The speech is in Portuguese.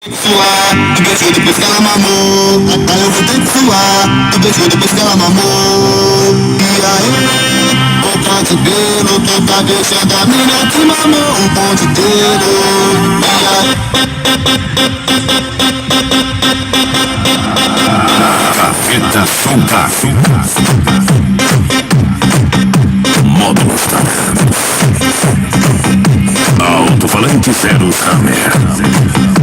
Suar, tu beijou depois que ela mamou. Aí eu vou ter que suar, tu beijou depois que ela mamou. E aí, o ponte dele, tu tá deixando a mina que mamou o ponte dele. E aí, Gaveta solta. Modo Mustang. Alto-falante Zero Hammer.